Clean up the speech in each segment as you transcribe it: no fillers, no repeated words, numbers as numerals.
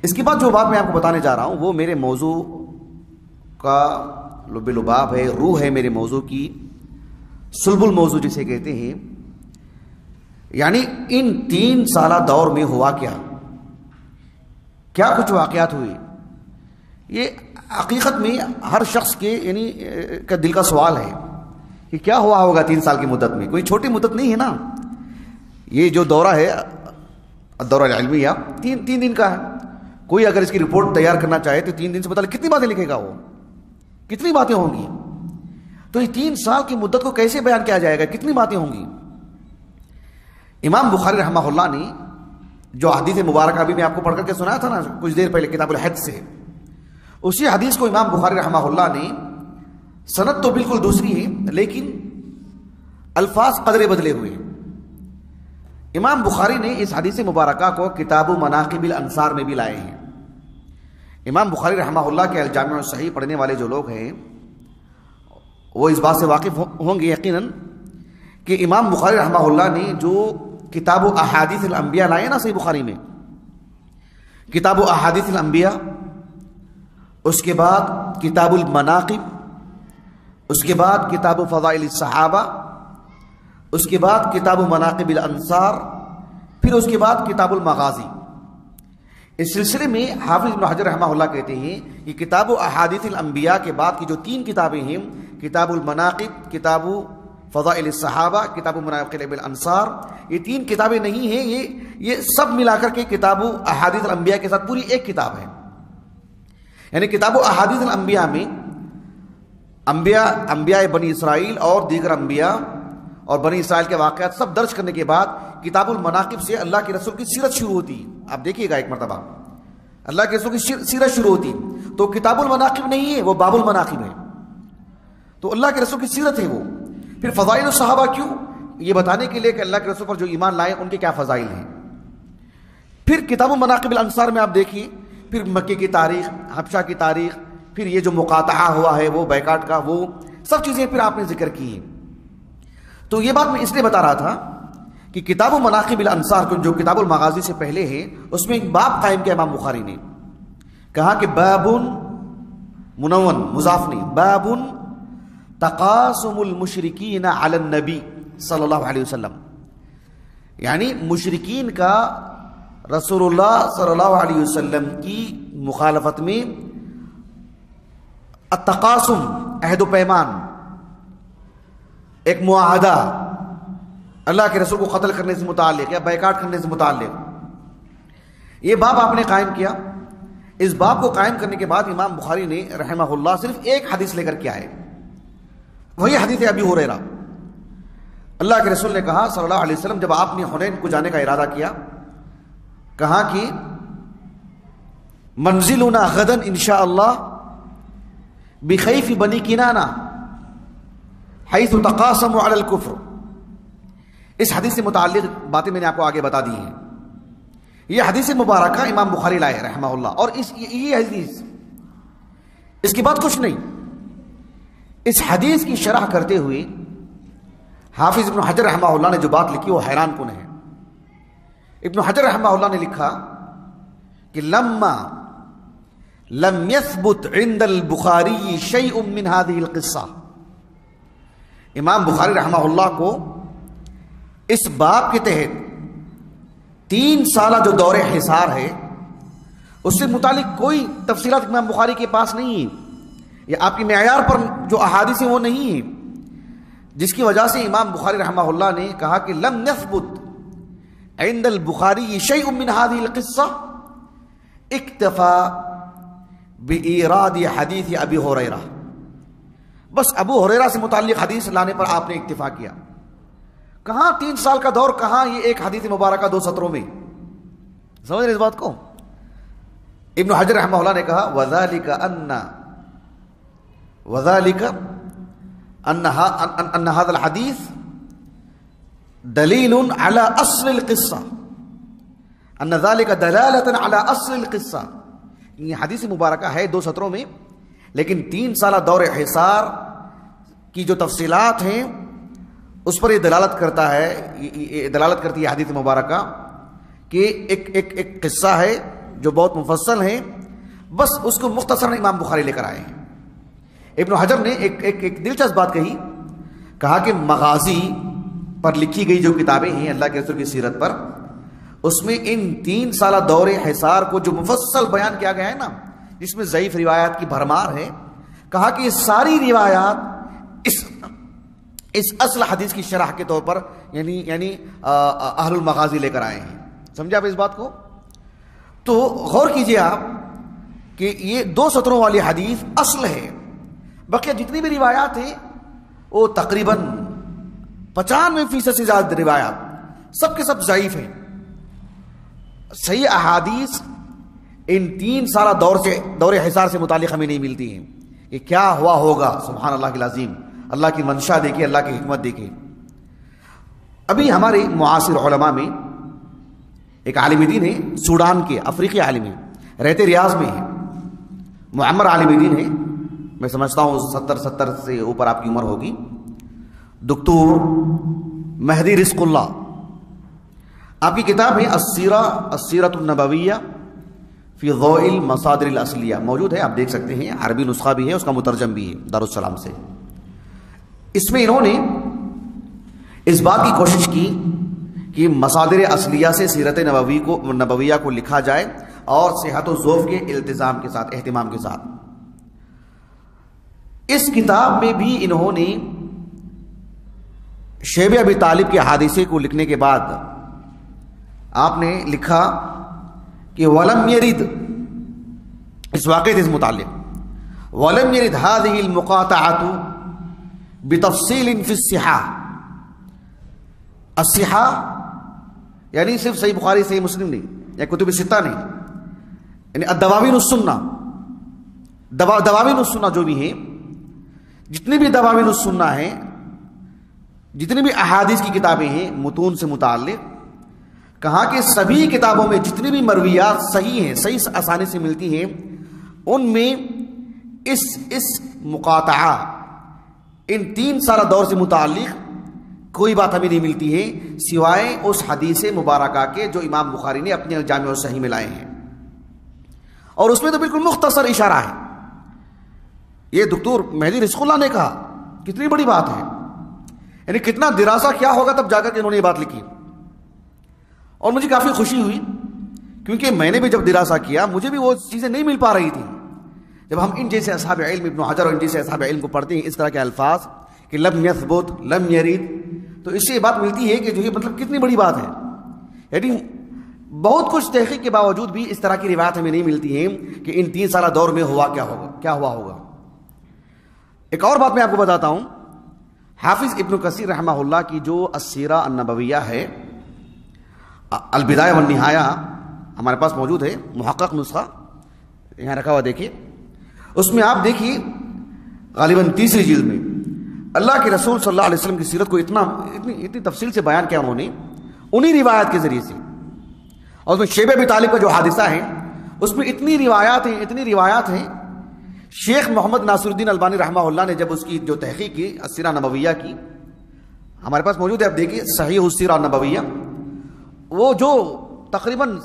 اس کے بعد جو بات میں آپ کو بتانے جا رہا ہوں وہ میرے موضوع کا لب لباب ہے، روح ہے میرے موضوع کی، صلب الموضوع جسے کہتے ہیں. یعنی ان 3 سالہ دور میں ہوا کیا کچھ واقعات ہوئے. یہ حقیقت میں ہر شخص کے کا دل کا سوال ہے کہ کیا ہوا ہوگا 3 سال کی مدت میں. کوئی چھوٹی مدت نہیں ہے نا. یہ جو دورہ ہے دورہ العلمیہ 3 دن کا ہے. کوئی اگر اس کی رپورٹ تیار کرنا چاہے تو 3 دن سے پتہ کتنی باتیں لکھے گا، وہ کتنی باتیں ہوں گی. تو یہ 3 سال کی مدت کو کیسے بیان کیا جائے گا، کتنی باتیں ہوں گی. امام بخاری رحمہ اللہ نے جو حدیث مبارکہ ابھی میں آپ کو پڑھ کر کے سنایا تھا نا کچھ دیر پہلے کتاب الحج سے، اسی حدیث کو امام بخاری رحمہ اللہ نے سند تو بالکل دوسری ہے لیکن الفاظ قدرے بدلے ہوئے. امام بخاری نے اس حدیث مبارکہ کو کتاب مناقب الانصار میں بھی لائے ہیں. امام بخاری رحمہ اللہ کے الجامع الصحیح پڑھنے والے جو لوگ ہیں وہ اس بات سے واقف ہوں گے یقیناً کہ امام بخاری رحمہ اللہ نے جو کتاب احادیث الانبیاء لائے نا صحیح بخاری میں، کتاب احادیث الانبیاء، اس کے بعد کتاب المناقب، اس کے بعد کتاب فضائل الصحابہ، اس کے بعد کتاب مناقب الانصار، پھر اس کے بعد کتاب المغازی. اس سلسلے میں حافظ ابن حجر رحمہ اللہ کہتے ہیں کہ کتاب احادیث الانبیاء کے بعد کی جو 3 کتابیں ہیں، کتاب المناقب، کتاب فضائل الصحابہ، کتاب مناقب الانصار، یہ 3 کتابیں نہیں ہیں، یہ سب ملا کر کے کتاب احادیث الانبیاء کے ساتھ پوری ایک کتاب ہے. یعنی کتاب احادیث الانبیاء میں انبیاء بنی اسرائیل اور دیگر انبیاء اور بنی اسرائیل کے واقعات سب درج کرنے کے بعد کتاب المناقب سے اللہ کے رسول کی سیرت شروع ہوتی. آپ دیکھیے گا ایک مرتبہ اللہ کے رسول کی سیرت شروع ہوتی تو کتاب المناقب نہیں ہے، وہ باب المناقب ہے. تو اللہ کے رسول کی سیرت ہے وہ. پھر فضائل الصحابہ کیوں؟ یہ بتانے کے لیے کہ اللہ کے رسول پر جو ایمان لائے ان کے کیا فضائل ہیں. پھر کتاب مناقب الانصار میں آپ دیکھیے پھر مکے کی تاریخ، حبشہ کی تاریخ، پھر یہ جو مقاطعہ ہوا ہے وہ بیکاٹ کا، وہ سب چیزیں پھر آپ نے ذکر کی ہیں. تو یہ بات میں اس لیے بتا رہا تھا کہ کتاب مناقب الانصار جو کتاب المغازی سے پہلے ہے اس میں ایک باب قائم کیا امام بخاری نے. کہا کہ باب منون مضاف نہیں، باب تقاسم المشرکین علی النبی صلی اللہ علیہ وسلم. یعنی مشرکین کا رسول اللہ صلی اللہ علیہ وسلم کی مخالفت میں التقاسم، عہد و پیمان، ایک معاہدہ اللہ کے رسول کو قتل کرنے سے متعلق یا بیکاٹ کرنے سے متعلق، یہ باب آپ نے قائم کیا. اس باب کو قائم کرنے کے بعد امام بخاری نے رحمہ اللہ صرف ایک حدیث لے کر کے آئے، وہی حدیث ابی ہریرہ. اللہ کے رسول نے کہا صلی اللہ علیہ وسلم جب آپ نے حنین کو جانے کا ارادہ کیا، کہا کہ منزلنا غدا انشاءاللہ بخیف بنی کنانہ حیث تقاسموا علی الکفر. اس حدیث سے متعلق باتیں میں نے آپ کو آگے بتا دی ہیں. یہ حدیث مبارکہ امام بخاری لائے رحمہ اللہ، اور یہ حدیث اس کے بعد کچھ نہیں. اس حدیث کی شرح کرتے ہوئے حافظ ابن حجر رحمہ اللہ نے جو بات لکھی وہ حیران کن ہے. ابن حجر رحمہ اللہ نے لکھا کہ لما لم يثبت عند البخاری شيء من هذه القصہ، امام بخاری رحمہ اللہ کو اس باب کے تحت 3 سالہ جو دور حصار ہے اس سے متعلق کوئی تفصیلات امام بخاری کے پاس نہیں ہیں، یا آپ کے معیار پر جو احادیث ہیں وہ نہیں ہیں، جس کی وجہ سے امام بخاری رحمہ اللہ نے کہا کہ لم يثبت عند البخاری شيء من هذه القصہ اکتفى بإيراد حدیث ابی ہریرہ. بس ابو ہریرہ سے متعلق حدیث لانے پر آپ نے اکتفا کیا. کہاں 3 سال کا دور، کہاں یہ ایک حدیث مبارکہ 2 سطروں میں. سمجھ رہے اس بات کو؟ ابن حجر رحمہ اللہ نے کہا وذلك ان هذا الحديث دلیل على اصل القصہ، ان ذلك دلالة على اصل القصہ. یہ حدیث مبارکہ ہے 2 سطروں میں، لیکن 3 سالہ دور حصار کی جو تفصیلات ہیں اس پر یہ دلالت کرتا ہے، دلالت کرتی ہے حدیث مبارکہ کہ ایک قصہ ہے جو بہت مفصل ہیں، بس اس کو مختصر امام بخاری لے کر آئے ہیں۔ ابن حجر نے ایک دلچسپ بات کہا کہ مغازی پر لکھی گئی جو کتابیں ہیں اللہ کے رسول کی سیرت پر، اس میں ان 3 سالہ دور حصار کو جو مفصل بیان کیا گیا ہے نا، جس میں ضعیف روایات کی بھرمار ہے، کہا کہ یہ ساری روایات اس اصل حدیث کی شرح کے طور پر یعنی اہل المغازی لے کر آئے ہیں۔ سمجھا آپ اس بات کو؟ تو غور کیجئے آپ کہ یہ 2 سطروں والی حدیث اصل ہے، بقیہ جتنی بھی روایات ہیں وہ تقریباً 95% سے زیادہ روایات سب کے سب ضعیف ہیں۔ صحیح احادیث ان 3 سالہ دور حصار سے متعلق ہمیں نہیں ملتی ہیں کہ کیا ہوا ہوگا۔ سبحان اللہ العظیم، اللہ کی منشا دیکھیں، اللہ کی حکمت دیکھیں۔ ابھی ہمارے معاصر علماء میں ایک عالم دین ہے، سوڈان کے افریقی عالم ہیں، رہتے ریاض میں ہیں، معمر عالم دین ہے، میں سمجھتا ہوں 70 سے اوپر آپ کی عمر ہوگی، دکتور مہدی رزق اللہ۔ آپ کی کتاب ہے السیرۃ النبویہ فی ضوء المصادر الاصلیہ، موجود ہے، آپ دیکھ سکتے ہیں، عربی نسخہ بھی ہے، اس کا مترجم بھی ہے دارالسلام سے۔ اس میں انہوں نے اس بات کی کوشش کی کہ مصادر اصلیہ سے سیرت نبویہ کو لکھا جائے اور صحت و ذوق کے اہتمام کے ساتھ۔ اس کتاب میں بھی انہوں نے شیب ابی طالب کے حادثے کو لکھنے کے بعد آپ نے لکھا کہ ولم یرد، اس واقعے سے متعلق، ولم یرد هذه المقاطعة بتفصیل فی الصحاح۔ الصحاح یعنی صرف صحیح بخاری، صحیح مسلم نہیں، یا کتب ستہ نہیں، یعنی الدواوین السنہ، دواوین السنہ جو بھی ہیں، جتنی بھی دواوین السنہ ہیں، جتنی بھی احادیث کی کتابیں ہیں متون سے متعلق، کہا کہ سبھی کتابوں میں جتنی بھی مرویات صحیح ہیں، صحیح آسانی سے ملتی ہیں، ان میں اس مقاطعہ، ان 3 سالہ دور سے متعلق کوئی بات ہمیں نہیں ملتی ہے سوائے اس حدیث مبارکہ کے جو امام بخاری نے اپنے جامع صحیح میں لائے ہیں، اور اس میں تو بالکل مختصر اشارہ ہے۔ یہ دکتور مہدی رزق اللہ نے کہا، کتنی بڑی بات ہے، یعنی کتنا دراسہ کیا ہوگا تب جا کر کے انہوں نے یہ بات لکھی۔ اور مجھے کافی خوشی ہوئی کیونکہ میں نے بھی جب دراسہ کیا مجھے بھی وہ چیزیں نہیں مل پا رہی تھیں۔ جب ہم ان جیسے اصحاب علم، ابن حجر اور ان جیسے اصحاب علم کو پڑھتے ہیں، اس طرح کے الفاظ کہ لم یثبت، لم یرد، تو اس سے یہ بات ملتی ہے کہ جو یہ مطلب کتنی بڑی بات ہے، یعنی بہت کچھ تحقیق کے باوجود بھی اس طرح کی روایت ہمیں نہیں ملتی ہیں کہ ان 3 سالہ دور میں کیا ہوا ہوگا۔ ایک اور بات میں آپ کو بتاتا ہوں، حافظ ابن کثیر رحمہ اللہ کی جو السیرہ النبویہ ہے، البدایہ والنہایہ، ہمارے پاس موجود ہے محقق نسخہ، یہاں رکھا ہوا دیکھیے، اس میں آپ دیکھیے غالباً 3 جلد میں اللہ کے رسول صلی اللہ علیہ وسلم کی سیرت کو اتنی تفصیل سے بیان کیا انہوں نے انہی روایات کے ذریعے سے، اور اس میں شیب ابی طالب کا جو حادثہ ہے اس میں اتنی روایات ہیں۔ شیخ محمد ناصر الدین البانی رحمہ اللہ نے جب اس کی جو تحقیق کی السیرہ نبویہ کی، ہمارے پاس موجود ہے، آپ دیکھیے صحیح السیرہ نبویہ، وہ جو تقریباً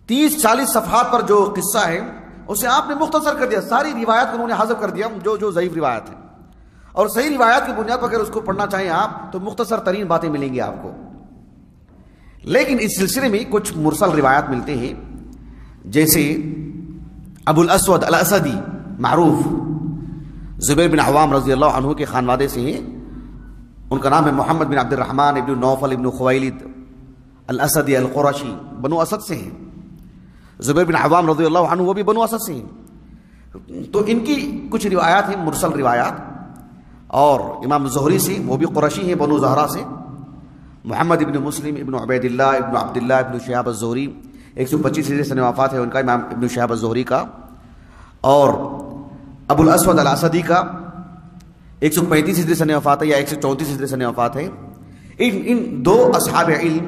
30-40 صفحات پر جو قصہ ہے اسے آپ نے مختصر کر دیا، ساری روایات کو انہوں نے حذف کر دیا جو ضعیف روایت ہے، اور صحیح روایات کی بنیاد پر اگر اس کو پڑھنا چاہیں آپ تو مختصر ترین باتیں ملیں گی آپ کو۔ لیکن اس سلسلے میں کچھ مرسل روایات ملتے ہیں، جیسے ابو الاسود الاسدی معروف زبیر بن عوام رضی اللہ عنہ کے خانوادے سے ہیں، ان کا نام ہے محمد بن عبد الرحمن ابن نوفل ابن خویلد الاسدی القرشی، بنو اسد سے ہیں۔ زبیر بن عوام رضی اللہ عنہ وہ بھی بنو اسد سے ہیں۔ تو ان کی کچھ روایات ہیں مرسل روایات، اور امام زہری سے، وہ بھی قرشی ہیں بنو زہرا سے، محمد ابن مسلم ابن عبید اللہ ابن عبداللہ ابن شہاب الزہری، 125 ہجری سنہ وفات ہے ان کا، امام ابن شہاب الزہری کا، اور ابو الاسود الاسدی کا 135 ہجری سنہ وفات ہے یا 134 ہجری سنہ وفات ہے۔ ان 2 اصحاب علم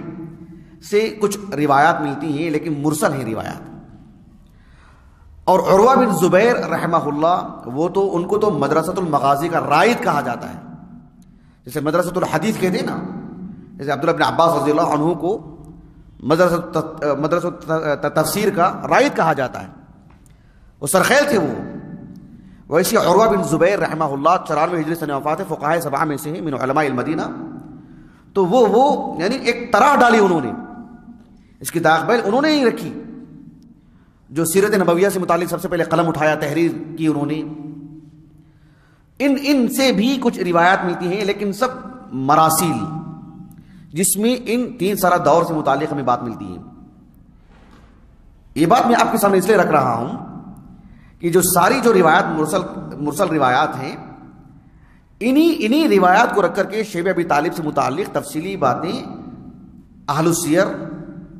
سے کچھ روایات ملتی ہیں لیکن مرسل ہیں روایات۔ اور عروہ بن زبیر رحمہ اللہ، وہ تو ان کو تو مدرسۃ المغازی کا رائد کہا جاتا ہے، جیسے مدرسۃ الحدیث کہتے ہیں نا، جیسے عبداللہ بن عباس رضی اللہ عنہ کو مدرسہ تفسیر کا رائد کہا جاتا ہے، وہ سرخیل تھے وہ. ویسے عروہ بن زبیر رحمہ اللہ 94 ہجری سن وفات ہے، فقہائے سبعہ میں سے ہیں، من علماء المدینہ. تو وہ یعنی ایک طرح ڈالی انہوں نے، اس کی داغ بیل انہوں نے ہی رکھی. جو سیرت نبویہ سے متعلق سب سے پہلے قلم اٹھایا، تحریر کی انہوں نے. ان سے بھی کچھ روایات ملتی ہیں، لیکن سب مراسیل، جس میں ان 3 سالہ دور سے متعلق ہمیں بات ملتی ہے. یہ بات میں آپ کے سامنے اس لیے رکھ رہا ہوں کہ جو ساری جو روایات مرسل روایات ہیں، انہی روایات کو رکھ کر کے شیب ابی طالب سے متعلق تفصیلی باتیں اہل السیر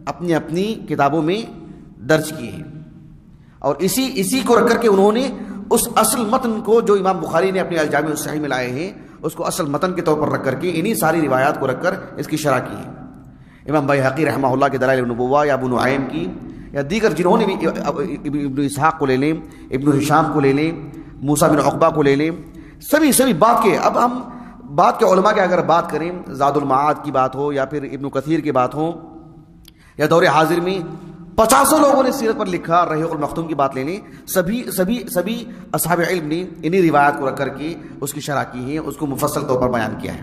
اپنی اپنی کتابوں میں درج کی ہیں. اور اسی کو رکھ کر کے انہوں نے اس اصل متن کو جو امام بخاری نے اپنے الجامع الصحیح میں لائے ہیں، اس کو اصل متن کے طور پر رکھ کر کے انہی ساری روایات کو رکھ کر اس کی شرح کی ہے. امام بیہقی رحمہ اللہ کے دلائل النبوہ، یا ابو نعیم کی، یا دیگر جنہوں نے بھی، ابن اسحاق کو لے لیں، ابن ہشام کو لے لیں، موسیٰ بن عقبہ کو لے لیں، سبھی بات کے، اب ہم بات کے علماء کے اگر بات کریں، زاد المعاد کی بات ہو یا پھر ابن کثیر کی بات ہو، یا دور حاضر میں 50 لوگوں نے سیرت پر لکھا، رحیق المختوم کی بات لے لیں، سبھی اصحاب علم نے انہی روایات کو رکھ کر کے اس کی شرح کی ہے، اس کو مفصل طور پر بیان کیا ہے.